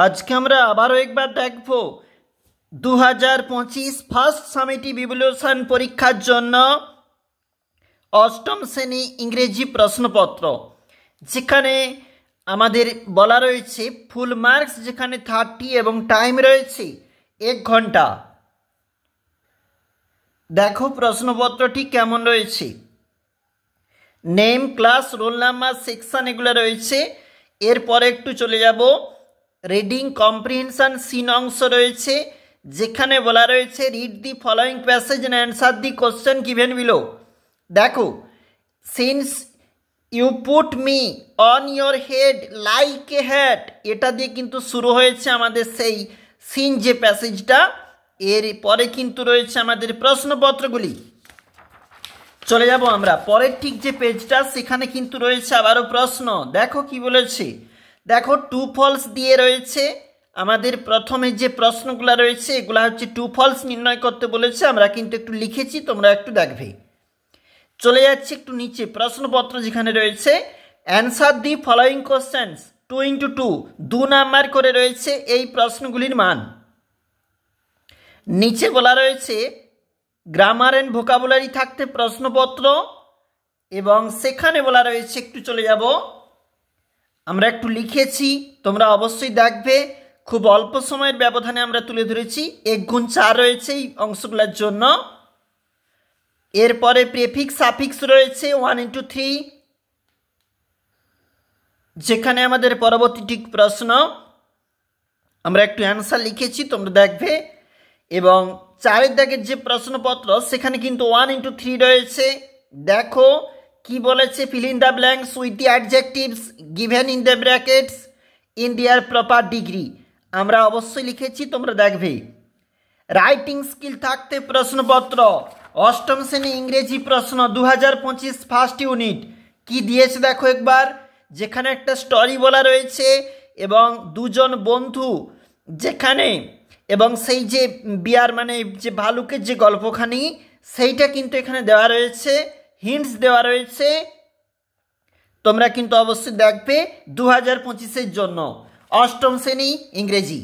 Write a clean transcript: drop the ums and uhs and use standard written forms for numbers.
আজকে আমরা আবারও একবার দেখব 2025 ফার্স্ট সামেটিভ ইভ্যালুয়েশন পরীক্ষার জন্য অষ্টম শ্রেণী ইংরেজি প্রশ্নপত্র, যেখানে আমাদের বলা রয়েছে ফুল মার্কস যেখানে 30 এবং টাইম রয়েছে 1 ঘন্টা। দেখো প্রশ্নপত্রটি কেমন রয়েছে। Name, class, roll number, section এগুলো রয়েছে। এরপরে একটু চলে যাব, রিডিং কম্প্রিহেনশন সিন অংশ রয়েছে, যেখানে বলা রয়েছে read the following passage and answer the question given below. দেখো, since you put me on your head like a hat, এটা দিয়ে কিন্তু শুরু হয়েছে আমাদের সেই সিন যে প্যাসেজটা। এর পরে কিন্তু রয়েছে আমাদের প্রশ্নপত্রগুলি। চলে যাব আমরা পরের ঠিক যে পেজটা, সেখানে কিন্তু রয়েছে আবারও প্রশ্ন। দেখো কি বলেছে, দেখো ট্রু ফলস দিয়ে রয়েছে। আমাদের প্রথমে যে প্রশ্নগুলো রয়েছে এগুলো হচ্ছে ট্রু ফলস নির্ণয় করতে বলেছে। আমরা কিন্তু একটু লিখেছি, তোমরা একটু দেখবে। চলে যাচ্ছে একটু নিচে, প্রশ্নপত্র যেখানে রয়েছে answer the following questions 2 into 2, 2 number করে রয়েছে এই প্রশ্নগুলির মান। নিচে বলা রয়েছে গ্রামার অ্যান্ড ভোকাবুলারি থাকতে প্রশ্নপত্র, এবং সেখানে বলা রয়েছে, একটু চলে যাব, আমরা একটু লিখেছি, তোমরা অবশ্যই দেখবে। খুব অল্প সময়ের ব্যবধানে আমরা তুলে ধরেছি, 1 গুণ 4 রয়েছে এই অংশগুলোর জন্য। এরপরে প্রেফিক্স সাফিক্স রয়েছে 1 into 3, যেখানে আমাদের পরবর্তী ঠিক প্রশ্ন। আমরা একটু অ্যান্সার লিখেছি, তোমরা দেখবে। এবং 4 দাগের যে প্রশ্নপত্র সেখানে কিন্তু 1 into 3 রয়েছে। দেখো কি বলেছে, fill in the blanks with the adjectives given in the brackets in their proper degree. আমরা অবশ্যই লিখেছি, তোমরা দেখবে। রাইটিং স্কিল থাকতে প্রশ্নপত্র, অষ্টম শ্রেণী ইংরেজি প্রশ্ন 2025 ফার্স্ট ইউনিট। কি দিয়েছে দেখো একবার, যেখানে একটা স্টোরি বলা রয়েছে এবং 2 জন বন্ধু, যেখানে এবং সেই যে বিয়ার মানে যে ভালুকের যে গল্পখানি, সেইটা কিন্তু এখানে দেওয়া রয়েছে, হিন্টস দেওয়া রয়েছে। তোমরা কিন্তু অবশ্যই দেখবে 2025-এর জন্য অষ্টম শ্রেণী ইংরেজি।